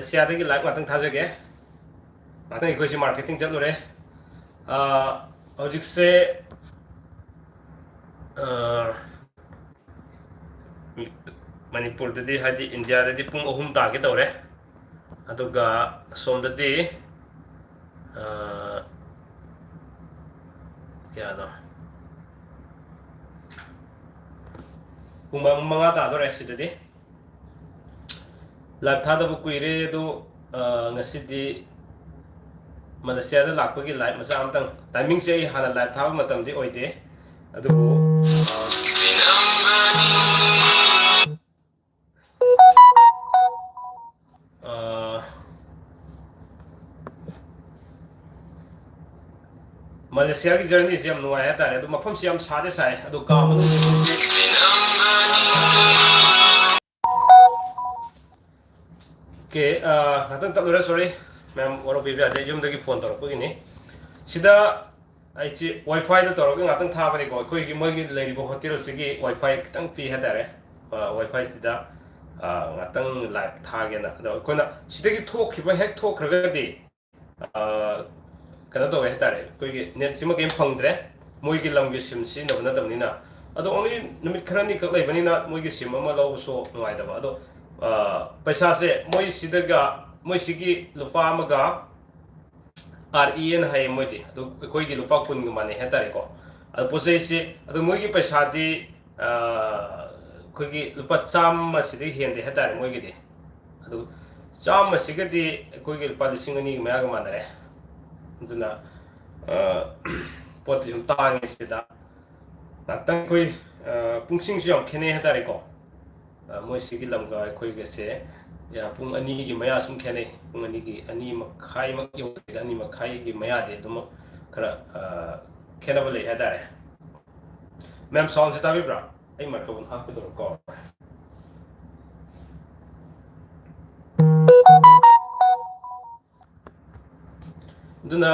Malaysia live matang thajage matang ikoi marketing chalure hojik se Manipur dadi hadi India dadi pung ohum ta ke tawre aduga som dadi kya no pung manga ta dore sidadi live tha da bu kuire do ngasi di Malaysia da lakpagi live macha amtang timing se hana live tha matam di oide adubu Malaysia ki journey se am nuai hata adu mafam se am sade sai adu ka manu ke hatan tabura sorry ma'am waro bibi ade yum dagi phone tor ko gini sida ai chi wifi da tor ko ngatang tha bari ko koi gi moi gi lei bo hotel sigi wifi kitang pi hata re wifi sida ngatang live tha ge na do ko na sida gi thok khiba hek thok khraga di kana to heta re koi gi net sima game phangdre moi gi lam gi sim si na na tamni na ado only numit kharani ka lei bani na moi gi sim ama lo so ngai da ba ado paisa se moi sidaga moi sigi lupa amaga REN hai moi di ado koi gi lupa kun gi mane heta re ko ado posei si ado moi gi paisa di koi gi lupa cham ma sidi hen de heta re moi gi di ado cham ma siga di koi gi lupa lising ani gi ma ga manare duna pot yung tang sida natang koi pungsing siyam khene hatare ko moi sigi lamga koi ge se ya pung ani gi maya sum khene pung ani gi ani makhai mak yo ani makhai gi maya de dum khara khena bale hatare ma'am sound se tabi bra ai microphone ha ko ko duna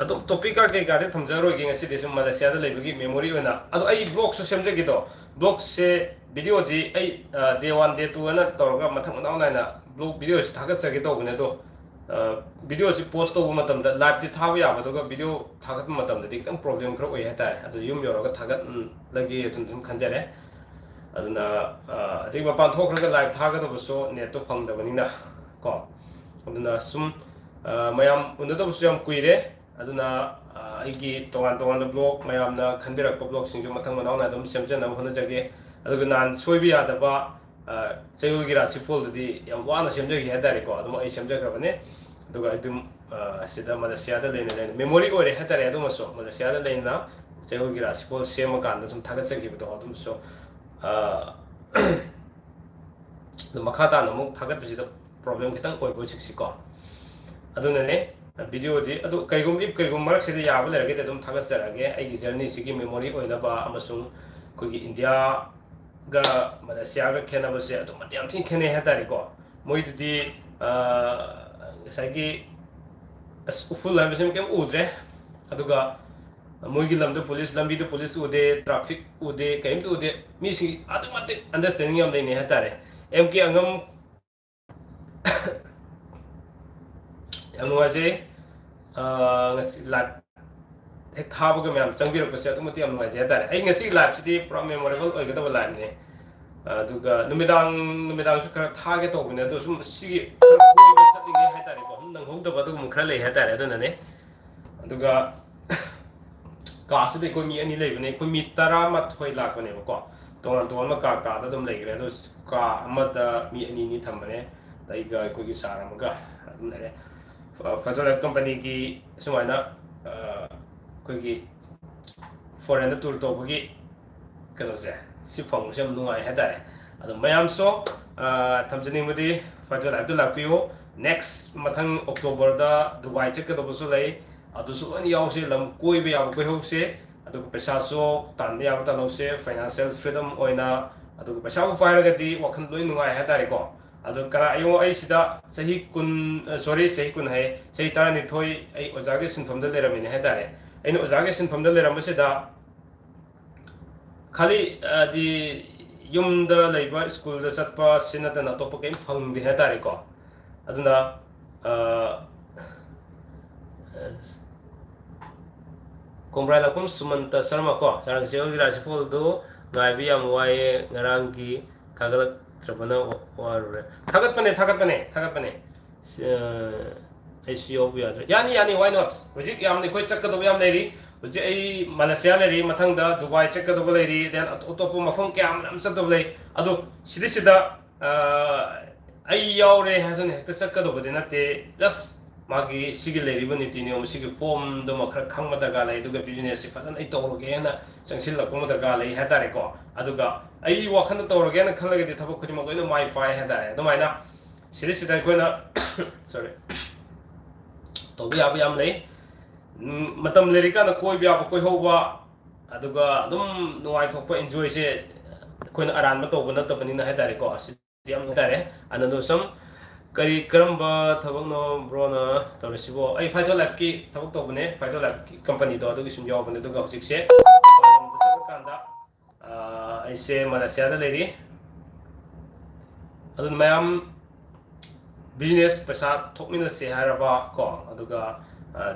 adum topic ka ke gade thamjaro gi ngasi desum Malaysia da lebigi memory ona adu ai blog so semje gi do blog se video di ai day 1 day 2 na torga mathang na na blog video se thagat chagi to gune do video se post to matam da live di thawa ya ba do ga video thagat matam da diktam problem kro oi hata adu yum yoro ga thagat lagi tun khanjare aduna adik mapan thokraga live thaga do so net to phang da bani na ko aduna sum mayam unda do so yam kuire aduna aigi tongan tongan blog mayam na khanbirak blog sing ju mathang manaw na dum semja na hona jage aduga nan soibi ada ba chayul gi rasi phol di yam wana semja gi hadare ko aduma ai semja gra bane aduga adum sida Malaysia da leina leina memory ore hadare aduma so Malaysia da leina chayul gi rasi phol sema kan da sum thaga chagi bu do adum so the makata no muk thagat bisi da problem kitang oi bo siksi ko aduna ne video di adu kaigum ip kaigum marak se ya ba lage dum thagat sarage ai gi journey sigi memory oina ba amasung ko gi India ga Malaysia ga khena ba se adu matiam thin khene hatari ko moi di sagi as uful la besem kem udre aduga moi gi lam do police lambi do police ude traffic ude kaim tu ude mi si adu mate understanding yam dei ne hatare mk angam yang nuaje ngasi live hek thaba ga myam changbirok se adu mati am nuaje hatare ai ngasi live sidi pro memorable oi ga da live ne aduga numidang su khara thage to bune do sum sigi koi ba chatlinge hatare ko nang hok da ba du khara lei hatare adu ne aduga ka se de ko mi ani lei bune ko mi tara ma thoi lak bane ko tongan tongan ma ka da dum lei gre do ka ama da mi ani ni thambane dai ga ko gi sara ma ga ne Federal company ki sumaina ko gi foreign tour to ko gi kalo se si phong sem nungai hadare adu mayam so thamjani mudi Federal Abdullah Pio next mathang October da Dubai chek ka do so lei adu su ani yaw se lam koi be yaw ko ho se adu pesa so tan ya ta lo se financial freedom oina adu pesa ko paira ga di wakhan loi nungai hadare ko adu kara ayo ai sida sahi kun sorry sahi kun hai sahi tara ni thoi ai ojage sinpham da leramine hadare aino ojage sinpham da leram se da खाली दी yumda leiba school da chatpa sinata na topa kem phangdi ha tare ko aduna Kongrai lakum Sumanta Sharma ko sarang seol gira fol do ngai bi am wae ngarang ki thagalak trabana war thagat pane ai siyo bi yani why not hojik yam ni koi chakka do yam leri hojik ai Malaysia leri mathang da Dubai chakka do leri then atopo mafong kyam lam chak do lei adu sida ai yaure ha dun hekta chakka do badina te just magi sigi leri bani tini om sigi form do makra khang ma daga lei duga business fadan ai toroge na changsil la ko daga lei ha tare ko aduga ai wakhan toroge na khalaga di thabo khudi ma ko na mai pai ha tare do mai na sida ko na sorry to bi am lei matam leri ka na koi bi ab koi hoba aduga dum nuai thokpa enjoy se ko na aran ma to bana to bani na ha tare ko siam ha tare anando sam kari karamba thabak no bro na torisibo ai Pfizer lab ki thabak to bane Pfizer lab ki company do adu gisum jaw bane do ga hojik se kanda ai se Malaysia da leri adun mayam business pesa thokmina se haraba ko aduga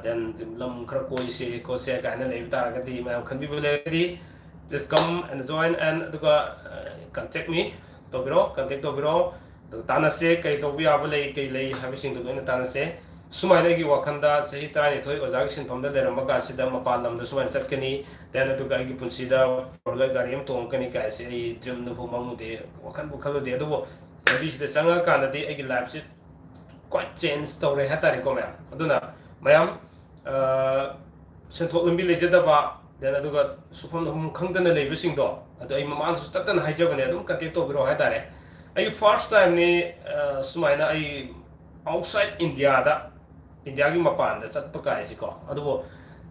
then lam khar koi se ko se ka na lei ta ga di mayam khanbi bele di please come and join and aduga contact me to biro Tana se kai to bi abale kai lei habising to na tana se sumai gi wakhanda sehi tani thoi ojag sin pham da leram ka sida mapal lam da sumai satkani then to ga gi punsida forla gariam tong kani ka se I dream no phu mamu de wakhan bu khalo de do bo bi sida sanga ka na de gi life se quite change to re hatari ko ma aduna mayam sen thok lambi le jada ba then to ga supham hum khangdana leibising do ado ai mamang su tatan haijabane adum ka te to biro hatare I first time ni sumaina I outside India ki mapan da chat pakai si ko adubo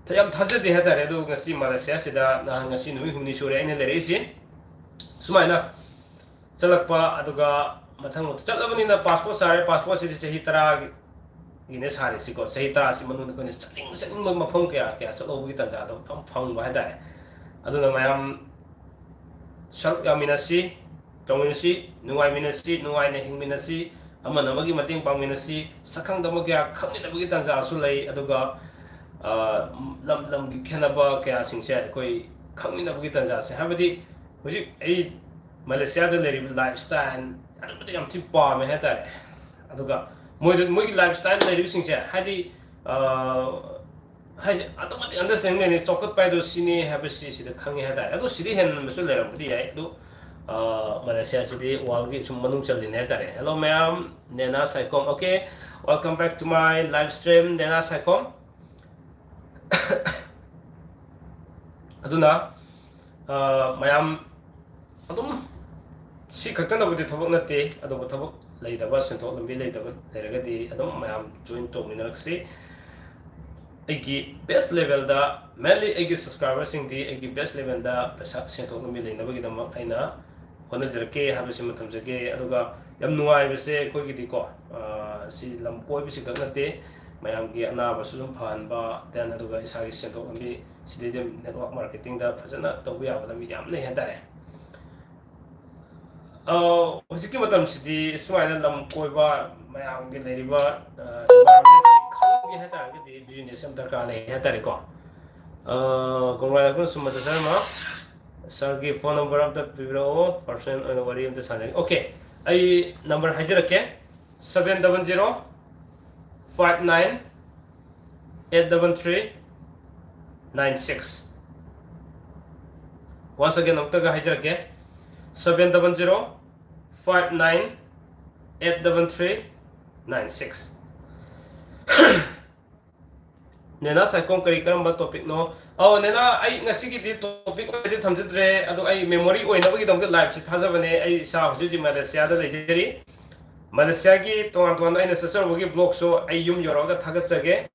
thayam thaje de hada re do ngasi Malaysia sida na ngasi numi humni sore ine le resi sumaina chalakpa aduga mathang mo chatlabani na passport si chahi tara ine sare si ko chahi tara si manu ko ni chaling mafang kya chalo bu tan ja do kam phang ba hada aduna mayam KHANGMINASI Tongminasi, Nuai Minasi, Nuai Hingminasi, Amana Magi Mating Pangminasi, Sakang Damakia, Kangin Abigi Tanza Sulay, Aduga, Lam Kanaba Kaya Singset, Koi, Kangin Abigi Tanza, Habadi, which a Malaysia lifestyle, and I am Tipa Maheta, Aduga, Muy lifestyle, lady Singset, Hadi, I don't understand any chocolate by those senior habits, the Kangi had. I don't see him, Mr. I do. Malaysia City walgi sumanung chalin tare hello ma'am Nena Saikom okay welcome back to my live stream Nena Saikom aduna ma'am adum si khaktan abudi thabak nate adu thabak leidaba senthok lambi leidaba leragadi adum ma'am join to minaraksi egi best level da mainly egi subscribers sing di egi best level da pesa senthok lambi leinabagi damak aina Hona jerke habisi matam jage aduga yam nuai bese koi gi diko si lam koi bisi daknate mayam gi ana ba sum phan ba then aduga isa gi sento ambi sidem network marketing da phajana tobu ya bala mi yam ne hendare hojiki matam sidi suaina lam koi ba mayam gi leriba environment si khang gi heta gi business am darka le hendare ko congratulations sumata sarma Sir ki phone number of the people person on the worry of the sun. Okay, I number hajarake 700 59 833 96. Once again, Octaga hajarake 700 59 833 96. Nena Saikom kari karamba topic no Nena ai ngasi gi topic ko di thamjidre adu ai memory oina bagi dam live si thajabane ai sa huji Malaysia da lejeri Malaysia gi ton aina sasar bagi blog so ai yum yoroga thagatsage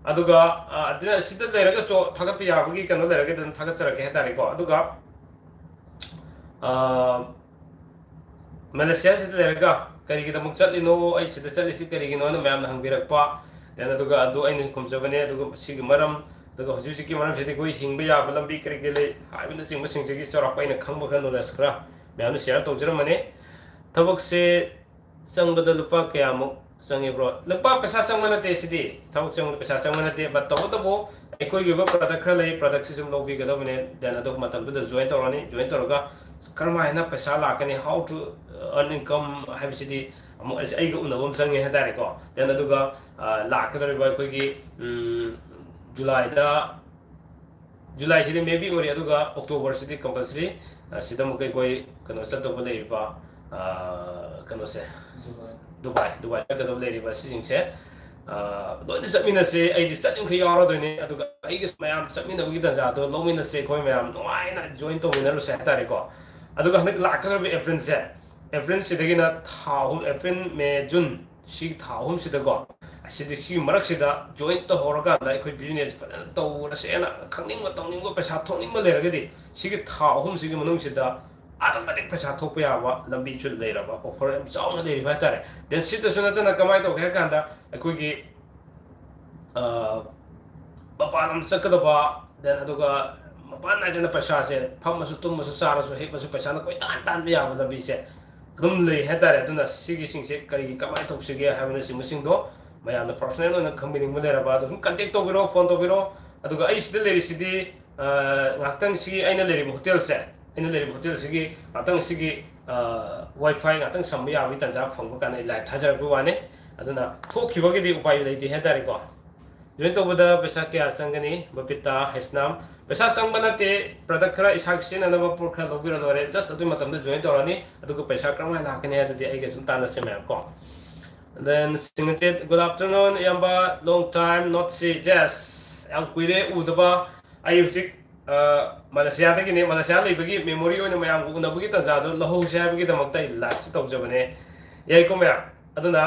aduga adina sida leraga so thagat ya bagi kano leraga dan thagatsarake hetare ko aduga Malaysia sida leraga kari gi damuk chatlino ai sida chatli si kari gi no na ma'am na hangbirak pa then aduga adu aina kumjabane aduga sigi maram ꯑꯗꯨꯒ ꯍꯧꯖꯤꯛ ꯍꯧꯖꯤꯛꯀꯤ ꯃꯔꯝꯁꯤꯗꯤ ꯑꯩꯈꯣꯏ ꯍꯤꯡꯕ ꯌꯥꯕ ꯂꯝꯕꯤ ꯀꯔꯤ ꯀꯔꯤ ꯂꯩ ꯍꯥꯏꯕꯅꯆꯤꯡꯕꯁꯤꯡꯁꯤꯒꯤ ꯆꯥꯎꯔꯥꯛꯄ ꯑꯩꯅ ꯈꯪꯕ ꯈꯔ ꯅꯣꯂꯦꯖ ꯈꯔ ꯃꯌꯥꯝꯅ ꯁꯤꯌꯔ ꯇꯧꯖꯔꯝꯕꯅꯤ ꯊꯕꯛꯁꯦ ꯆꯪꯕꯗ ꯂꯨꯄꯥ ꯀꯌꯥꯃꯨꯛ ꯆꯪꯉꯤꯕ꯭ꯔꯣ ꯂꯨꯄꯥ ꯄꯩꯁꯥ ꯆꯪꯕ ꯅꯠꯇꯦ ꯁꯤꯗꯤ ꯊꯕꯛ ꯆꯪꯕꯗ ꯄꯩꯁꯥ ꯆꯪꯕ ꯅꯠꯇꯦ ꯕꯠ ꯇꯧꯕꯇꯕꯨ ꯑꯩꯈꯣꯏꯒꯤ ꯑꯣꯏꯕ ꯄ꯭ꯔꯗꯛ ꯈꯔ ꯂꯩ ꯄ꯭ꯔꯗꯛꯁꯤ ꯁꯨꯝ ꯂꯧꯕꯤꯒꯗꯕꯅꯦ ꯗꯦꯟ ꯑꯗꯨ ꯃꯇꯝꯗꯨꯗ ꯖꯣꯏꯟ ꯇꯧꯔꯅꯤ ꯖꯣꯏꯟ ꯇꯧꯔꯒ ꯀꯔꯝꯍꯥꯏꯅ ꯄꯩꯁꯥ ꯂꯥꯛꯀꯅꯤ ꯍꯥꯎ ꯇꯨ ꯑꯔꯟ ꯏꯟꯀꯝ ꯍꯥꯏꯕꯁꯤꯗꯤ ꯑꯃꯨꯛ ꯑꯩꯒ ꯎꯅꯕ ꯑꯃ ꯆꯪꯉꯦ ꯍꯥꯏꯇꯥꯔꯦꯀꯣ ꯗꯦꯟ ꯑꯗꯨꯒ ꯂꯥꯛꯀꯗꯧꯔꯤꯕ ꯑꯩꯈꯣꯏꯒꯤ ꯖꯨꯂꯥꯏꯗ ꯖꯨꯂꯥꯏꯁꯤꯗꯤ ꯃꯦꯕꯤ ꯑꯣꯏꯔꯦ ꯑꯗꯨꯒ ꯑꯣꯛꯇꯣꯕꯔꯁꯤꯗꯤ ꯀꯝꯄꯜꯁꯔꯤ ꯁꯤꯗ ꯑꯃꯨꯛ ꯑꯩꯈꯣꯏ ꯀꯩꯅꯣ ꯆꯠꯇꯧꯕ ꯂꯩꯔꯤꯕ ꯀꯩꯅꯣꯁꯦ ꯗꯨꯕꯥꯏ ꯆꯠꯀꯗꯧꯕ ꯂꯩꯔꯤꯕ ꯁꯤꯁꯤꯡꯁꯦ ꯂꯣꯏꯅ ꯆꯠꯃꯤꯟꯅꯁꯦ ꯑꯩꯗꯤ ꯆꯠꯅꯤꯡꯈꯩ ꯌꯥꯎꯔꯗꯣꯏꯅꯤ ꯑꯗꯨꯒ ꯑꯩꯒ ꯃꯌꯥꯝ ꯆꯠꯃꯤꯟꯅꯕꯒꯤ ꯇꯥꯟꯖꯥꯗꯣ ꯂꯧꯃꯤꯟꯅꯁꯦ ꯑꯩꯈꯣꯏ ꯃꯌꯥꯝ ꯅꯨꯡꯉꯥꯏꯅ ꯖꯣꯏꯟ ꯇꯧꯃꯤꯟꯅꯔꯨꯁꯦ ꯍꯥꯏꯇꯥꯔꯦꯀꯣ ꯑꯗꯨꯒ ꯍꯟꯗꯛ ꯂꯥꯛꯀꯗꯧꯔꯤꯕ ꯑꯦꯄ꯭ꯔꯤꯜꯁꯦ ꯑꯦꯄ꯭ꯔꯤꯜꯁꯤꯗꯒꯤꯅ ꯊꯥ ꯑꯍꯨꯝ ꯑꯦꯄ꯭ꯔꯤꯜ ꯃꯦ ꯖꯨꯟ ꯁꯤ ꯊꯥ ꯑꯍꯨꯝꯁꯤꯗꯀꯣ ꯑꯁꯤꯗꯤ ꯁꯤꯒꯤ ꯃꯔꯛꯁꯤꯗ ꯖꯣꯏꯟ ꯇꯧꯍꯧꯔꯀꯥꯟꯗ ꯑꯩꯈꯣꯏ ꯕꯤꯖꯤꯅꯦꯁ ꯐꯖꯅ ꯇꯧꯔꯁꯦꯅ ꯈꯪꯅꯤꯡꯕ ꯇꯧꯅꯤꯡꯕ ꯄꯩꯁꯥ ꯊꯣꯛꯅꯤꯡꯕ ꯂꯩꯔꯒꯗꯤ ꯁꯤꯒꯤ ꯊꯥ ꯑꯍꯨꯝꯁꯤꯒꯤ ꯃꯅꯨꯡꯁꯤꯗ ꯑꯗꯨꯝꯃꯇꯤꯛ ꯄꯩꯁꯥ ꯊꯣꯛꯄ ꯌꯥꯕ ꯂꯝꯕꯤꯁꯨ ꯂꯩꯔꯕ ꯑꯣꯐꯔ ꯌꯥꯝ ꯆꯥꯎꯅ ꯂꯩꯔꯤꯕ ꯍꯥꯏꯇꯥꯔꯦ ꯗꯦꯟ ꯁꯤꯇꯁꯨ ꯅꯠꯇꯅ ꯀꯃꯥꯏꯅ ꯇꯧꯒꯦ ꯍꯥꯏ ꯀꯥꯟꯗ ꯑꯩꯈꯣꯏꯒꯤ ꯃꯄꯥꯟ ꯂꯝ ꯆꯠꯀꯗꯕ ꯗꯦꯟ ꯑꯗꯨꯒ ꯃꯄꯥꯟ ꯅꯥꯏꯗꯅ ꯄꯩꯁꯥꯁꯦ ꯐꯝꯃꯁꯨ ꯇꯨꯝꯃꯁꯨ ꯆꯥꯔꯁꯨ ꯍꯤꯞꯄꯁꯨ ꯄꯩꯁꯥꯅ ꯀꯣꯏꯇꯥꯟ ꯇꯥꯟꯕ ꯌꯥꯕ ꯂꯝꯕꯤꯁꯦ ꯑꯗꯨꯝ ꯂꯩ ꯍꯥꯏꯇꯥꯔꯦ ꯑꯗꯨꯅ ꯁꯤꯒꯤꯁꯤꯡꯁꯦ ꯀꯔꯤ ꯀꯃꯥꯏꯅ ꯇꯧꯁꯤꯒꯦ ꯍꯥꯏꯕꯅꯆꯤꯡꯕꯁꯤꯡꯗꯣ ꯃꯌꯥꯝꯅ ꯄꯔꯁꯣꯅꯦꯜ ꯑꯣꯏꯅ ꯈꯪꯕꯤꯅꯤꯡꯕ ꯂꯩꯔꯕ ꯑꯗꯨꯝ ꯀꯟꯇꯦꯛ ꯇꯧꯕꯤꯔꯣ ꯐꯣꯟ ꯇꯧꯕꯤꯔꯣ ꯑꯗꯨꯒ ꯑꯩ ꯁꯤꯗ ꯂꯩꯔꯤꯁꯤꯗꯤ ꯉꯥꯛꯇꯪ ꯁꯤꯒꯤ ꯑꯩꯅ ꯂꯩꯔꯤꯕ ꯍꯣꯇꯦꯜꯁꯦ ꯑꯩꯅ ꯂꯩꯔꯤꯕ ꯍꯣꯇꯦꯜꯁꯤꯒꯤ ꯉꯥꯛꯇꯪ ꯁꯤꯒꯤ ꯋꯥꯏꯐꯥꯏ ꯉꯥꯛꯇꯪ ꯁꯝꯕ ꯌꯥꯕꯒꯤ ꯇꯥꯟꯖꯥ ꯐꯪꯕ ꯀꯥꯟꯗ ꯑꯩ ꯂꯥꯏꯚ ꯊꯥꯖꯔꯛꯄ ꯋꯥꯅꯤ ꯑꯗꯨꯅ ꯊꯣꯛꯈꯤꯕꯒꯤꯗꯤ ꯎꯄꯥꯏ ꯂꯩꯇꯦ ꯍꯥꯏꯇꯥꯔꯦꯀꯣ ꯖꯣꯏꯟ ꯇꯧꯕꯗ ꯄꯩꯁꯥ ꯀꯌꯥ ꯆꯪꯒꯅꯤ ꯕꯄꯤꯇꯥ ꯍꯩꯁꯅꯥꯝ ꯄꯩꯁꯥ ꯆꯪꯕ ꯅꯠꯇꯦ ꯄ꯭ꯔꯗꯛ ꯈꯔ ꯏꯁꯥꯒꯤ ꯁꯤꯖꯤꯟꯅꯅꯕ ꯄꯣꯠ ꯈꯔ ꯂꯧꯕꯤꯔ ꯂꯣꯏꯔꯦ ꯖꯁ ꯑꯗꯨꯒꯤ ꯃꯇꯝꯗ ꯖꯣꯏꯟ ꯇꯧꯔꯅꯤ ꯑꯗꯨꯒ ꯄꯩꯁꯥ ꯀꯔꯝꯍꯥꯏꯅ ꯂꯥꯛꯀꯅꯤ ꯍꯥꯏꯕꯗꯨꯗꯤ ꯑꯩꯒ ꯁꯨꯝ ꯇꯥꯟꯅꯁꯦ ꯃꯌꯥꯝ ꯀꯣ then signature good afternoon iyamba long time not see yes yam kuire udaba ai hujik Malaysia dagine Malaysia leibagi memory oina mayam gu unabagi tanjado lahose habagi damakta live chi tawjabane yai ko maya aduna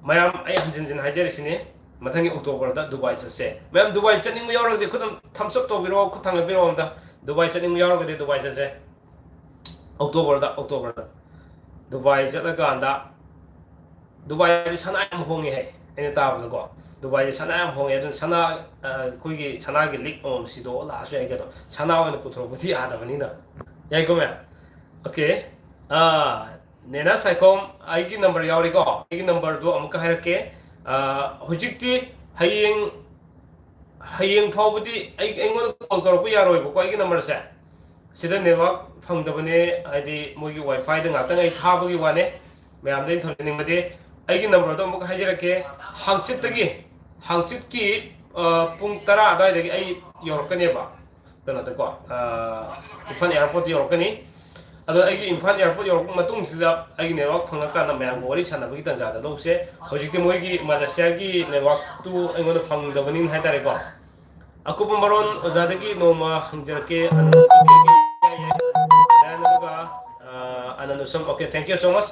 mayam ai hanjin haijarisine matangi october da dubai chase mayam dubai chaning yauragde khudam thumbs up tobiro khuthang biro amda dubai chaning yauragde dubai chase october da Dubai चलकांदा Dubai सना यम होंगे है अने ताबदको Dubai सना यम होंगे अदन सना कुगी सना की लिक ओम सिदो लासु याइगदो सना ओन पुथरोबुति आदबनिना याइको मे ओके नेना साइकोम आइगी नंबर यावरिको आइगी नंबर दो अमुका हायरके हुजिक्ति हयेंग हयेंग फावबुति आइगोन कॉल तोरपु यारोइबको आइगी नंबर से सिदा नेटवर्क फंगदबने आदि मोगी wifi the ngakta ai thabagi wane mayam den thorning bade aigi number do muk hajirake hangchit ki pung 10 adai dagi ai yorkane ba kana ta ko Imphal airport yorkani ado aigi Imphal airport york matung sida aigi network phangaka na mayam wari sanabagi tanja da lose hojikti moigi Malaysia gi network tu aingoda phangdabani haitare ko akupa maron ojadagi noma hangjarake Anandusam, okay, thank you so much.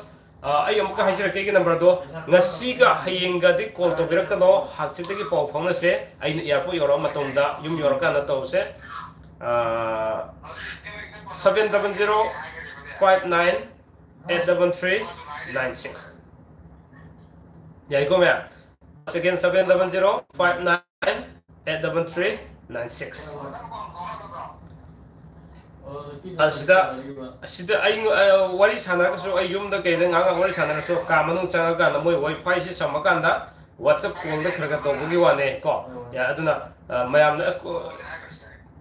I am going to take number do. Nasiga Hayenga di call to Virakano, Hatsitaki Pau Fongase, I Yapu Yoromatunda, Yum Yorkana Tose 770-59-833-96. Yagomea. Again 770-59-833-96. Sida ai wari sana so ai yum da ke da nga wari sana so ka manung changa ga na moi wifi si samakan da whatsapp call da khraga to bugi wane ko ya aduna mayam na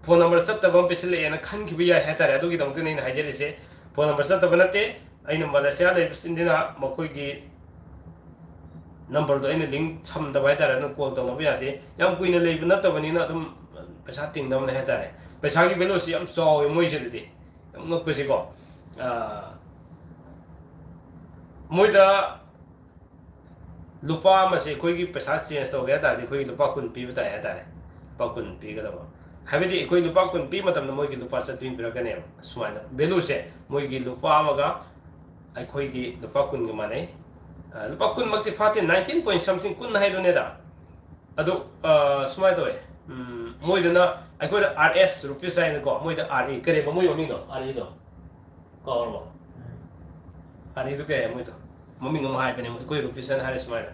phone number sat ta bam pisle ena khan ki biya hetare adu gi dong te nei hajeri se phone number sat ta banate ai na Malaysia le sindina makoi gi number do ina link cham da bai tare na call to no biya de yam kuina le bna ta bani na dum pesa ting dam na hetare पैसा की value से हम सौ मोइजलदी हम पैसे को मोइदा लुपा मसे कोई की पैसा चेंज हो गया ताकि कोई लुपा कुन पी बताया तारे लुपा कुन पी का दबा हाबिदी कोई लुपा कुन पी मतलब मोइ की लुपा चतुन पिरकने सुमाना वैल्यू से मोइ की लुपा मगा आई कोई की लुपा कुन के माने लुपा कुन मक्ति फाते 19 point something कुन है दोने दा अदो सुमाय तो है मोइदना अखोद RS रुपीस है को मोइद RE करे मोइ ममिंग दो RE दो कौरबो RE तो के मोइद ममिंग म हाय पने कोई रुपीस है हारे स्माइल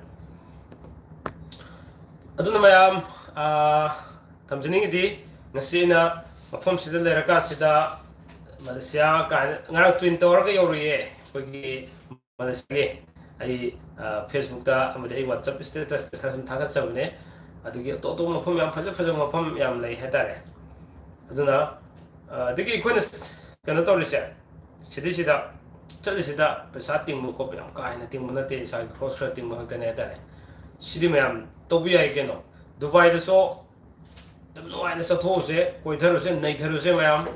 ꯑꯗꯨꯅ ꯃꯌꯥꯝ ꯊꯝꯖꯅꯤꯡꯉꯤꯗꯤ ꯉꯁꯤꯅ ꯃꯐꯝꯁꯤꯗ ꯂꯩꯔꯀꯥꯟꯁꯤꯗ ꯃꯂꯦꯁꯤꯌꯥ ꯀꯥꯏꯅ ꯉꯔꯥꯡ ꯇ꯭ꯋꯤꯟ ꯇꯧꯔꯒ ꯌꯧꯔꯨꯏꯌꯦ ꯑꯩꯈꯣꯏꯒꯤ ꯃꯂꯦꯁꯤꯌꯥꯒꯤ ꯑꯩ ꯐꯦꯁꯕꯨꯛꯇ ꯑꯃꯗꯤ ꯑꯩ ꯋꯥꯆꯞ ꯁ꯭ꯇꯦꯇꯁꯇ ꯈꯔ ꯁꯨꯝ ꯊꯥꯒꯠꯆꯕꯅꯦ ꯑꯗꯒꯤ ꯑꯇꯣꯞ ꯑꯇꯣꯞꯄ ꯃꯐꯝ ꯌꯥꯝ ꯐꯖꯕ ꯃꯐꯝ ꯌꯥꯝ ꯂꯩ ꯍꯥꯏꯇꯥꯔꯦ ꯑꯗꯨꯅ ꯑꯗꯒꯤ ꯑꯩꯈꯣꯏꯅ ꯀꯩꯅꯣ ꯇꯧꯔꯤꯁꯦ ꯁꯤꯗꯩꯁꯤꯗ ꯆꯠꯂꯤꯁꯤꯗ ꯄꯩꯁꯥ ꯇꯤꯡꯕ ꯈꯣꯠꯄ ꯌꯥꯝ ꯀꯥ ꯍꯦꯟꯅ ꯇꯤꯡꯕ ꯅꯠꯇꯦ ꯏꯁꯥꯒꯤ ꯈ꯭ꯔꯣꯁ ꯈꯔ ꯇꯤꯡꯕ ꯈꯛꯇꯅꯦ ꯍꯥꯏꯇꯥꯔꯦ ꯁꯤꯗꯤ ꯃꯌꯥꯝ ꯇꯧꯕ ꯌꯥꯏ ꯀꯩꯅꯣ ꯗꯨꯕꯥꯏꯗꯁꯨ ꯌꯥꯝ ꯅꯨꯡꯉꯥꯏꯅ ꯆꯠꯊꯣꯛꯎꯁꯦ ꯀꯣꯏꯊꯔꯨꯁꯦ ꯅꯩꯊꯔꯨꯁꯦ ꯃꯌꯥꯝ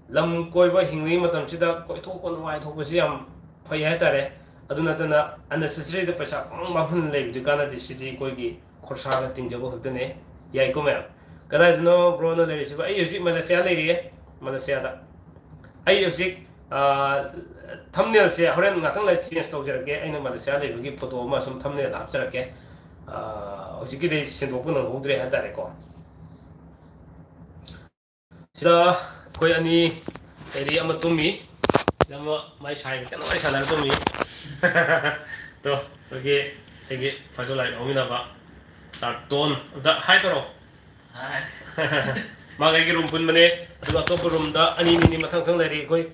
ꯂꯝ ꯀꯣꯏꯕ ꯍꯤꯡꯂꯤꯉꯩ ꯃꯇꯝꯁꯤꯗ ꯀꯣꯏꯊꯣꯛꯄ ꯅꯨꯡꯉꯥꯏꯊꯣꯛꯄꯁꯤ ꯌꯥꯝ ꯐꯩ ꯍꯥꯏꯇꯥꯔꯦ ꯑꯗꯨ ꯅꯠꯇꯅ ꯑꯟꯅꯦꯁꯦꯁꯔꯤꯗ ꯄꯩꯁꯥ ꯃꯥꯡꯍꯟ ꯂꯩꯕꯗꯤ ꯀꯥꯟꯅꯗꯦ ꯁꯤꯗꯤ ꯑꯩꯈꯣꯏꯒꯤ ꯈꯣꯔꯁꯥꯒ ꯇꯤꯡꯖꯕ ꯈꯛꯇꯅꯦ ꯌꯥꯏꯀꯣ ꯃꯌꯥꯝ ꯀꯗꯥꯏꯗꯅꯣ ꯕ꯭ꯔꯣꯅ ꯂꯩꯔꯤꯁꯤꯕꯨ ꯑꯩ ꯍꯧꯖꯤꯛ ꯃꯂꯦꯁꯤꯌꯥ ꯂꯩꯔꯤꯌꯦ ꯃꯂꯦꯁꯤꯌꯥꯗ ꯑꯩ ꯍꯧꯖꯤꯛ ꯊꯝꯅꯦꯜꯁꯦ ꯍꯣꯔꯦꯟ ꯉꯥꯛꯇꯪ ꯂꯩ ꯆꯦꯟꯖ ꯇꯧꯖꯔꯛꯀꯦ ꯑꯩꯅ ꯃꯂꯦꯁꯤꯌꯥ ꯂꯩꯕꯒꯤ ꯐꯣꯇꯣ ꯑꯃ ꯁꯨꯝ ꯊꯝꯅꯦꯜ ꯍꯥꯞꯆꯔꯛꯀꯦ ꯍꯧꯖꯤꯛꯀꯤꯗꯤ ꯁꯦꯡꯗꯣꯛꯄ ꯅꯪꯍꯧꯗ꯭ꯔꯦ ꯍꯥꯏꯇꯥꯔꯦꯀꯣ ꯁꯤꯗ ꯑꯩꯈꯣꯏ ꯑꯅꯤ ꯂꯩꯔꯤ ꯑꯃ ꯇꯨꯝꯃꯤ ꯁꯤꯗ ꯑꯃ ꯃꯥꯏ ꯁꯥꯏꯒ ꯀꯟꯅ ꯋꯥꯔꯤ ꯁꯥꯟꯅꯔ ꯇꯨꯝꯃꯤ ꯇꯣ ꯑꯩꯒꯤ ꯐꯣꯇꯣ ꯂꯥꯏꯠ ꯌꯥꯎꯃꯤꯟꯅꯕ ꯆꯥꯔꯇꯣꯟ ꯑꯝꯇ ꯍꯥꯏ ꯇꯧꯔꯣ ꯃꯥꯒ ꯑꯩꯒꯤ ꯔꯨꯝ ꯄꯨꯟꯕꯅꯦ ꯑꯗꯨꯒ ꯑꯇꯣꯞꯄ ꯔꯨꯝꯗ ꯑꯅꯤ ꯃꯊꯪ ꯃꯊꯪ ꯂꯩꯔꯤ ꯑꯩꯈꯣꯏ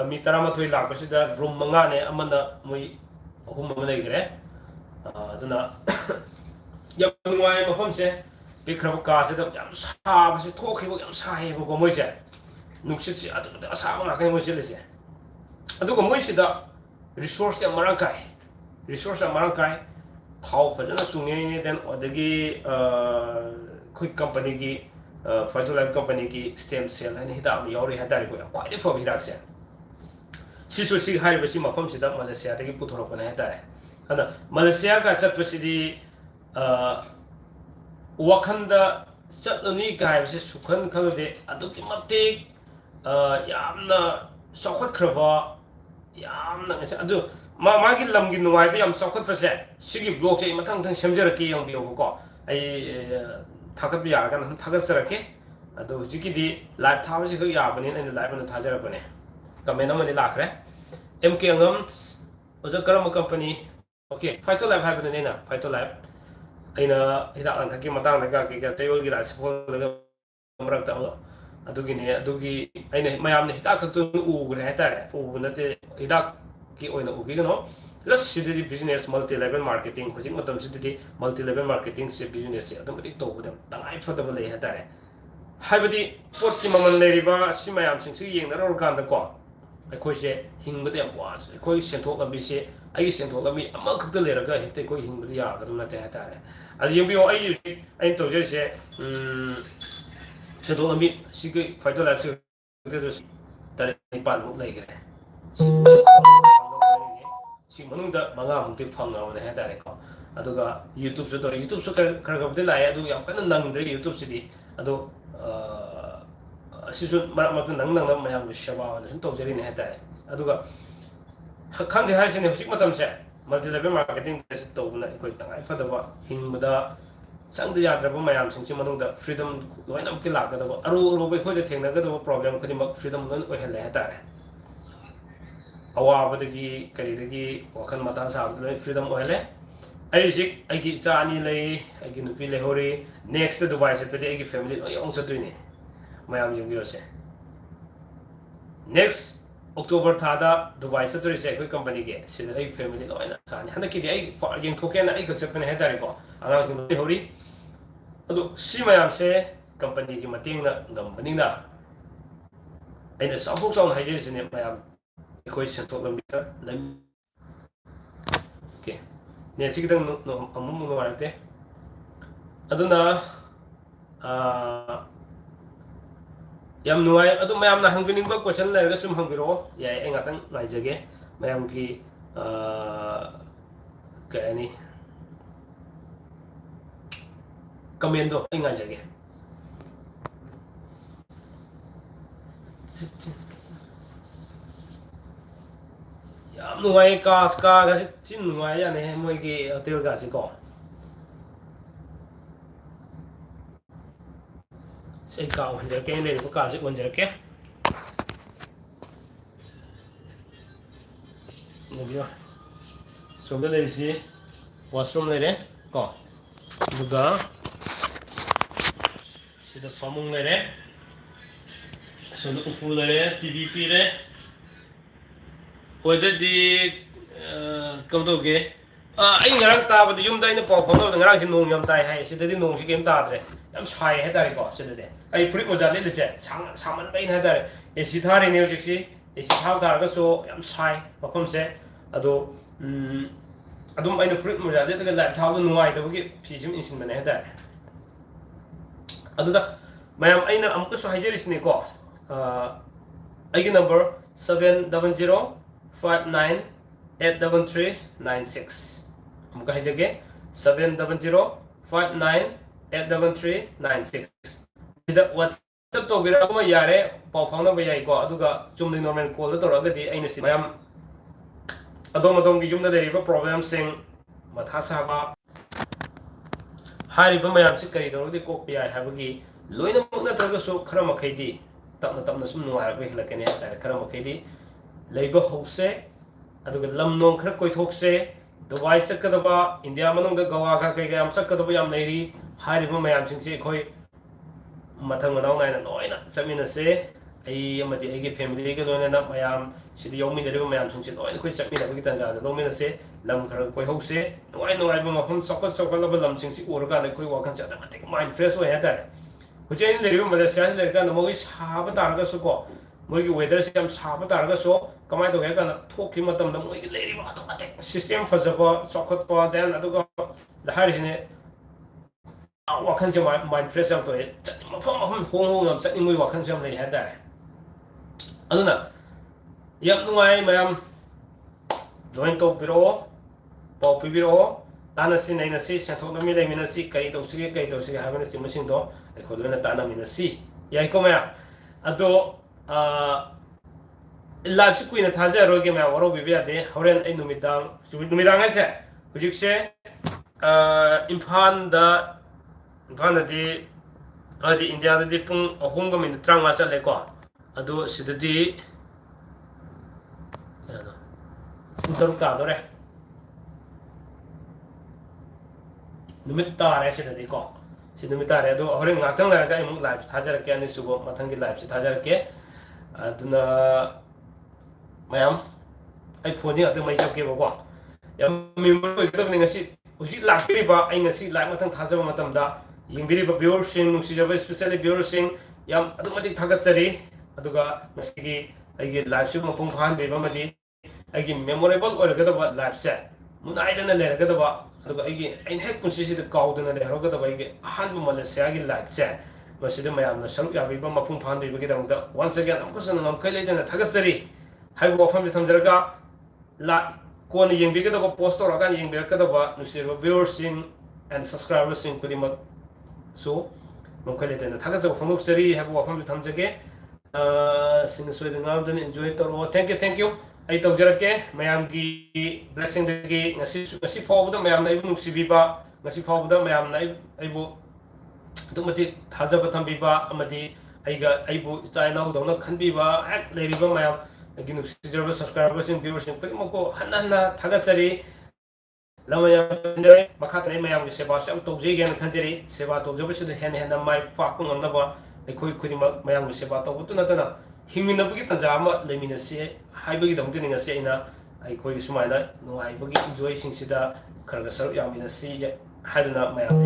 ꯃꯤ 13 ꯂꯥꯛꯄꯁꯤꯗ ꯔꯨꯝ 5ꯅꯦ ꯑꯃꯅ ꯃꯣꯏ 3 ꯑꯃ ꯂꯩꯈ꯭ꯔꯦ ꯑꯗꯨꯅ ꯌꯥꯝ ꯅꯨꯡꯉꯥꯏ ꯃꯐꯝꯁꯦ ꯄꯤꯛꯈ꯭ꯔꯕ ꯀꯥꯁꯤꯗ ꯌꯥꯝ ꯁꯥꯕꯁꯤ ꯊꯣꯛꯈꯤꯕ ꯌꯥꯝ ꯁꯥꯏꯌꯦꯕꯀꯣ ꯃꯣꯏꯁꯦ ꯅꯨꯡꯁꯤꯠꯁꯤ ꯑꯗꯨꯛꯀꯤ ꯑꯁꯥꯕ ꯉꯥꯛꯇꯅꯤ ꯃꯣꯏ ꯆꯠꯂꯤꯁꯦ ꯑꯗꯨꯒ ꯃꯣꯏꯁꯤꯗ ꯔꯤꯁꯣꯔꯁ ꯌꯥꯝ ꯃꯔꯥꯡ ꯀꯥꯏ ꯔꯤꯁꯣꯔꯁ ꯌꯥꯝ ꯃꯔꯥꯡ ꯀꯥꯏ ꯊꯥꯎ ꯐꯖꯅ ꯆꯨꯡꯉꯦ ꯗꯦꯟ ꯑꯗꯒꯤ ꯑꯩꯈꯣꯏ ꯀꯝꯄꯅꯤꯒꯤ ꯐꯔꯇꯤꯂꯥꯏꯖꯔ ꯀꯝꯄꯅꯤꯒꯤ ꯁ꯭ꯇꯦꯝ ꯁꯦꯜ ꯍꯥꯏꯅ ꯍꯤꯗꯥꯛ ꯑꯃ ꯌꯥꯎꯔꯤ ꯍꯥꯏꯇꯥꯔꯦꯀꯣ ꯌꯥꯝ ꯈ꯭ꯋꯥꯏꯗꯒꯤ ꯐꯕ ꯍꯤꯗꯥꯛꯁꯦ ꯁꯤꯁꯨ ꯁꯤ ꯍꯥꯏꯔꯤꯕꯁꯤ ꯃꯐꯝꯁꯤꯗ ꯃꯂꯦꯁꯤꯌꯥꯗꯒꯤ ꯄꯨꯊꯣꯔꯛꯄꯅꯦ ꯍꯥꯏꯇꯥꯔꯦ ꯑꯗꯨꯅ ꯃꯂꯦꯁꯤꯌꯥꯒ ꯆꯠꯄꯁꯤꯗꯤ ꯋꯥꯈꯟꯗ ꯆꯠꯂꯅꯤ ꯍꯥꯏꯕꯁꯤ ꯁꯨꯈꯟ ꯈꯜꯂꯨꯗꯦ ꯑꯗꯨꯛꯀꯤ ꯃꯇꯤꯛ ꯌꯥꯝꯅ ꯆꯥꯎꯈꯠꯈ꯭ꯔꯕ ꯌꯥꯝꯅ ꯉꯁꯥꯏ ꯑꯗꯨ ꯃꯥꯒꯤ ꯂꯝꯒꯤ ꯅꯨꯡꯉꯥꯏꯕ ꯌꯥꯝ ꯆꯥꯎꯈꯠꯄꯁꯦ ꯁꯤꯒꯤ ꯕ꯭ꯂꯣꯛꯁꯦ ꯑꯩ ꯃꯊꯪ ꯁꯦꯝꯖꯔꯛꯀꯦ ꯌꯦꯡꯕꯤꯌꯣꯕꯀꯣ ꯑꯩ ꯊꯥꯒꯠꯄ ꯌꯥꯔꯀꯥꯟꯗ ꯑꯗꯨꯝ ꯊꯥꯒꯠꯆꯔꯛꯀꯦ ꯑꯗꯣ ꯍꯧꯖꯤꯛꯀꯤꯗꯤ ꯂꯥꯏꯚ ꯊꯥꯕꯁꯤ ꯈꯛ ꯌꯥꯕꯅꯤꯅ ꯑꯩꯅ ꯂꯥꯏꯚ ꯑꯣꯏꯅ ꯊꯥꯖꯔꯛꯄꯅꯦ ꯀꯃꯦꯟ ꯑꯃꯗꯤ ꯂꯥꯛꯈ꯭ꯔꯦ ꯑꯦꯝ ꯀꯦ ꯑꯉꯝ ꯑꯣꯖꯥ ꯀꯔꯝꯕ ꯀꯝꯄꯅꯤ ꯑꯣꯀꯦ ꯐꯥꯏꯇꯣ ꯂꯥꯏꯐ ꯍꯥꯏꯕꯗꯨꯅꯤ ꯑꯩꯅ ꯐꯥꯏꯇꯣ ꯂꯥꯏꯐ ꯑꯩꯅ ꯍꯤꯗꯥꯛ ꯂꯥꯡꯊꯛꯀꯤ ꯃꯇꯥꯡꯗ ꯀꯩꯀꯥ ꯆꯌꯣꯜꯒꯤ ꯔꯥꯁꯤ ꯍꯣꯜꯂꯒ ꯃꯔꯛꯇ ꯑꯗꯨꯒꯤꯅꯦ ꯑꯗꯨꯒꯤ ꯑꯩꯅ ꯃꯌꯥꯝꯅ ꯍꯤꯗꯥꯛ ꯈꯛꯇ ꯎꯈ꯭ꯔꯦ ꯍꯥꯏꯇꯥꯔꯦ ꯎꯕ ꯅꯠꯇꯦ ꯍꯤꯗꯥꯛꯀꯤ ꯑꯣꯏꯅ ꯎꯕꯤꯒꯅꯣ ꯖꯁ ꯁꯤꯗꯗꯤ ꯕꯤꯖꯤꯅꯦꯁ ꯃꯜꯇꯤ ꯂꯦꯚꯦꯜ ꯃꯥꯔꯀꯦꯇꯤꯡ ꯍꯧꯖꯤꯛ ꯃꯇꯝꯁꯤꯗꯗꯤ ꯃꯜꯇꯤ ꯂꯦꯚꯦꯜ ꯃꯥꯔꯀꯦꯇꯤꯡꯁꯦ ꯕꯤꯖꯤꯅꯦꯁꯁꯦ ꯑꯗꯨꯛꯀꯤ ꯃꯇꯤꯛ ꯇꯧꯕꯗ ꯇꯉꯥꯏꯐꯗꯕ ꯂꯩ ꯍꯥꯏꯇꯥꯔꯦ ꯍꯥꯏꯕꯗꯤ ꯄꯣꯠꯀꯤ ꯃꯃꯜ ꯂꯩꯔꯤꯕ ꯑꯁꯤ ꯃꯌꯥꯝꯁꯤꯡꯁꯤ ꯌꯦꯡꯅꯔꯨꯔꯀꯥꯟꯗꯀꯣ ꯑꯩꯈꯣꯏꯁꯦ ꯍꯤꯡꯕꯗ ꯌꯥꯝ ꯋꯥꯁꯦ ꯑꯩꯈꯣꯏꯒꯤ ꯁꯦꯟꯊꯣꯛ ꯂꯝꯕꯤꯁꯦ ꯑꯩꯒꯤ ꯁꯦꯟꯊꯣꯛ ꯂꯝꯕꯤ ꯑꯃꯈꯛꯇ ꯂꯩꯔꯒ ꯍꯦꯛꯇ ꯑꯩꯈꯣꯏ ꯍꯤꯡꯕꯗꯤ ꯌꯥꯒꯗꯕ ꯅꯠꯇꯦ ꯍꯥꯏꯇꯥꯔꯦ ꯑꯗꯨ ꯌꯦꯡꯕꯤꯌꯣ ꯑꯩ ꯍꯧꯖꯤꯛ ꯑꯩꯅ ꯇꯧꯖꯔꯤꯁꯦ ꯁꯦꯟꯊꯣꯛ ꯂꯝꯕꯤ ꯁꯤꯒꯤ ꯐꯥꯏꯇꯣ ꯂꯥꯏꯐꯁꯤ 9 ꯂꯩꯈ꯭ꯔꯦ ꯁꯤ ꯃꯅꯨꯡꯗ 5ꯃꯨꯛꯇꯤ ꯐꯪꯉꯕꯅꯦ ꯍꯥꯏꯇꯥꯔꯦꯀꯣ ꯑꯗꯨꯒ ꯌꯨꯇꯨꯕꯁꯨ ꯇꯧꯔꯦ ꯌꯨꯇꯨꯕꯁꯨ ꯈꯔꯕꯨꯗꯤ ꯂꯥꯛꯑꯦ ꯑꯗꯨ ꯌꯥꯝ ꯀꯟꯅ ꯅꯪꯗ꯭ꯔꯦ ꯌꯨꯇꯨꯕꯁꯤꯗꯤ ꯑꯗꯣ ꯑꯁꯤꯁꯨ ꯃꯔꯛ ꯃꯔꯛꯇ ꯅꯪꯅꯕ ꯃꯌꯥꯝꯒꯤ ꯁꯦꯕꯥ ꯑꯣꯏꯅ ꯁꯨꯝ ꯇꯧꯖꯔꯤꯅꯦ ꯍꯥꯏꯇꯥꯔꯦ ꯑꯗꯨꯒ ꯈꯪꯗꯦ ꯍꯥꯏꯔꯤꯁꯤꯅꯦ ꯍꯧꯖꯤꯛ ꯃꯇꯝꯁꯦ ꯃꯜꯇꯤ ꯂꯦꯚꯦꯜ ꯃꯥꯔꯀꯦꯇꯤꯡ ꯇꯧꯕꯅ ꯑꯩꯈꯣꯏ ꯇꯉꯥꯏꯐꯗꯕ ꯍꯤꯡꯕꯗ ꯆꯪꯗ ꯌꯥꯗ꯭ꯔꯕ ꯃꯌꯥꯝꯁꯤꯡꯁꯤ ꯃꯅꯨꯡꯗ ꯐ꯭रीꯗꯝ ꯂꯣꯏꯅꯃꯛꯀꯤ ꯂꯥꯛꯀꯗꯕ ꯑꯔꯨꯕ ꯑꯩꯈꯣꯏꯗ ꯊꯦꯡꯅꯒꯗꯕ ꯄ꯭ꯔꯣꯕ꯭ꯂꯦꯝ ꯈꯨꯗꯤꯡꯃꯛ ꯐ꯭रीꯗꯝ ꯂꯣꯏꯅ ꯑꯣꯏꯍꯜꯂꯦ ꯍꯥꯏꯇꯥꯔꯦ ꯑꯋꯥꯕꯗꯒꯤ ꯀꯔꯤꯗꯒꯤ ꯋꯥꯈꯜ ꯃꯊꯥ ꯁꯥꯕꯗ ꯂꯣꯏꯅ ꯐ꯭रीꯗꯝ ꯑꯣꯏꯍꯜꯂꯦ ꯑꯩ ꯍꯧꯖꯤꯛ ꯑꯩꯒꯤ ꯏꯆꯥ 2 ꯂꯩ ꯑꯩꯒꯤ ꯅꯨꯄꯤ ꯂꯩꯍꯧꯔꯤ ꯅꯦꯛꯁꯇ ꯗꯨꯕꯥꯏ ꯆꯠꯄꯗꯤ ꯑꯩꯒꯤ ꯐꯦꯃꯤꯂꯤ ꯂꯣꯏ ꯌꯥꯎꯅ ꯆꯠꯇꯣꯏꯅꯦ ꯃꯌꯥꯝ ꯌꯦꯡꯕꯤꯔꯣꯁꯦ ꯅꯦꯛꯁ ꯑꯣꯛꯇꯣꯕꯔ ꯊꯥꯗ ꯗꯨꯕꯥꯏ ꯆꯠꯇꯣꯔꯤꯁꯦ ꯑꯩꯈꯣꯏ ꯀꯝꯄꯅꯤꯒꯤ ꯁꯤꯗ ꯑꯩ ꯐꯦꯃꯤꯂꯤ ꯂꯣꯏꯅ ꯆꯥꯅꯤ ꯍꯟꯗꯛꯀꯤꯗꯤ ꯑꯩ ꯌꯦꯡꯊꯣꯛꯀꯦꯅ ꯑꯩ ꯈꯛ ꯆꯠꯄꯅꯦ ꯍꯥꯏꯇꯥꯔꯦꯀꯣ ꯑꯉꯥꯡꯁꯤꯡ ꯂꯩꯍꯧꯔꯤ ꯑꯗꯣ ꯁꯤ ꯃꯌꯥꯝꯁꯦ ꯀꯝꯄꯅꯤꯒꯤ ꯃꯇꯦꯡꯅ ꯉꯝꯕꯅꯤꯅ ꯑꯩꯅ ꯆꯥꯎꯊꯣꯛ ꯆꯥꯎꯅ ꯍꯥꯏꯖꯔꯤꯁꯤꯅꯦ ꯃꯌꯥꯝ ꯑꯩꯈꯣꯏ ꯁꯦꯟꯊꯣꯛ ꯂꯝꯕꯤꯗ ꯑꯣꯀꯦ ꯅꯦꯠꯁꯤ ꯈꯤꯇꯪ ꯑꯃꯨꯛ ꯅꯨꯡꯉꯥꯏꯔꯛꯇꯦ ꯑꯗꯨꯅ ꯌꯥꯝ ꯅꯨꯡꯉꯥꯏ ꯑꯗꯨ ꯃꯌꯥꯝꯅ ꯍꯪꯕꯤꯅꯤꯡꯕ ꯀꯣꯏꯁꯟ ꯂꯩꯔꯒ ꯁꯨꯝ ꯍꯪꯕꯤꯔꯛꯑꯣ ꯌꯥꯏ ꯑꯩ ꯉꯥꯛꯇꯪ ꯉꯥꯏꯖꯒꯦ ꯃꯌꯥꯝꯒꯤ ꯀꯩ ꯍꯥꯏꯅꯤ ꯀꯃꯦꯟꯗꯣ ꯑꯩ ꯉꯥꯏꯖꯒꯦ ꯌꯥꯝ ꯅꯨꯡꯉꯥꯏ ꯀꯥꯒꯁꯤ ꯊꯤ ꯅꯨꯡꯉꯥꯏ ꯌꯥꯅꯤ ꯃꯣꯏꯒꯤ ꯍꯣꯇꯦꯜꯒꯁꯤꯀꯣ ꯁꯤ ꯀꯥ ꯍꯣꯟꯖꯔꯛꯀꯦ ꯂꯩꯔꯤꯕ ꯀꯥꯁꯤ ꯍꯣꯟꯖꯔꯛꯀꯦ ꯌꯦꯡꯕꯤꯌꯣ ꯁꯣꯝꯗ ꯂꯩꯔꯤꯁꯤ ꯋꯥꯁꯔꯨꯝ ꯂꯩꯔꯦ ꯀꯣ ꯑꯗꯨꯒ sida famung lere so no ufu lere tv pire weather di kam to ge ai ngarang ta ba yum dai na paw phon no ngarang si nong yam tai hai sida di nong si kem ta dre yam sai hai dai ko sida de ai puri mo ja le se sang man bai na dai e si thari ne ojik si e si thau ta ga so yam sai mafam se ado adum aina fruit mo ja le ga la thau no ngai da gi phi sim in sin man hai dai aduda mayam aina amka so haijeris ne ko aigi number 700598396 amka haijege 700598396 sida whatsapp to bira kuma yare paw phangna ba yai ko aduga chumni normal call da toraga di aina si mayam adom gi yumna deriba problem sing matha saba हारिबा मयाम से करी दो को पिया हाबगी लोइना मगना तरग सो खरा मखैदी तपना तपना सुम नुवार बे हलकने तार खरा मखैदी लेबा हौसे अदुग lump नों खरा कोइथोकसे दुबई चकदबा इंडिया मनंग गोवा का कई याम चकदबा याम लेरी हारिबा मयाम सिंसे खोई मथंग मनाव नायना लोइना चमिनसे ai amadi ai family ke loina na mayam sidi yomi deriba mayam sungsi loina koi chakmi na bagi tanja da lomi na se lam khara koi hause noi ba mafam sakot laba lam singsi urga na koi wakan cha automatic mind fresh ho ya da hujai deriba Malaysia le ka na moi saba tar ga su ko moi gi weather system saba tar ga so kamai to ya ka na thokki matam na moi gi leriba automatic system fazaba sakot pa then aduga da harisine wakan cha mind fresh am to mafam hong ngam chakni moi wakan cha le ya da aduna yam nuai mayam join to biro pau pi biro tana si nei na si sathok na mi le mina si kai to si ha na si masing do ai khodwe na tana mina si yai ko maya ado live si kuina thaja ro ge maya waro bi bia de horen ai numidang ai se hujik se impan da di india da di pung ahum ga min trang ma cha le ko ado sidadi taru ka dore numit tare sidadi ko sidumit tare ado hore ngakang la ga imuk live thajar ke ani subo mathangi live se thajar ke aduna mayam ai phone adu mai jab ke bo yam member ko kitab ngasi uji lakri ba ai ngasi live mathang thajaba matam da yingbiri ba viewer sing nusi jaba especially viewer sing yam automatic thagasari aduga masigi aigi live show mapung phan be bamadi aigi memorable oirgadaba live set munaidana lergadaba aduga aigi ain hek punsi si kaudana lergadaba aigi ahan Malaysia gi live set masida mayamna salu yabi ba mapung phan be gi dangda once again amkusan ngam kai leidana thagasari haibu wafam bi thamjaraga la kona yengbigadaba post oraga yengbigadaba nusirba viewers sing and subscribers sing kudimak so mumkai leidana thagasaba phanguk haibu wafam bi thamjage sing soy ngam dan enjoy toro thank you ai to jarake mayam gi blessing gi ngasi forward mayam nai bu sibiba ngasi forward mayam nai ai bu dumati thajaba thambiba amadi aibu china dona khanbiba ek leriba mayam gi nu sijarba subscribers and viewers and mako hanna thagasari lamaya makhatrai mayam gi seba sam to je gen khanjeri seba to jaba sidu hen mai fa ko ngamnaba ai khoi mayam gi seba to tu natana hingmina bugi tajama lemina se haibagi dong tin ngasi ina ai khoi sumaina nuai bugi enjoy sing sida kharga saru yamina si haiduna mayam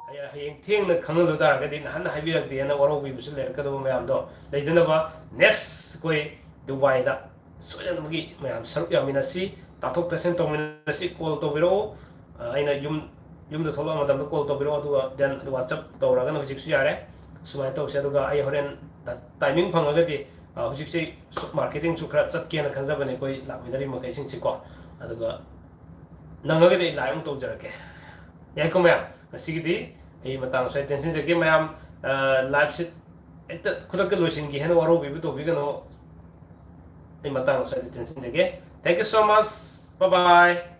ai hayeng theng na khangal da ga din han haibirak de na waro bi busul ler ka do mayam do leidana ba next koi dubai da soyan bugi mayam saru yamina si tathok tasen to mina si call to biro aina yumda thola madam call to biro aduga then whatsapp to raga no hojik su yare sumai to se aduga ai horen timing phangaga di hojik se marketing su khara chat ke na khanja bane koi laminari makai sing si ko aduga nangaga di laim to jarake yai ko mayam asigi di ai matang sai tension je ke mayam live sit eta khudak ke losin gi hen waro bi to bi no ai matang sai tension je ke thank you so much bye bye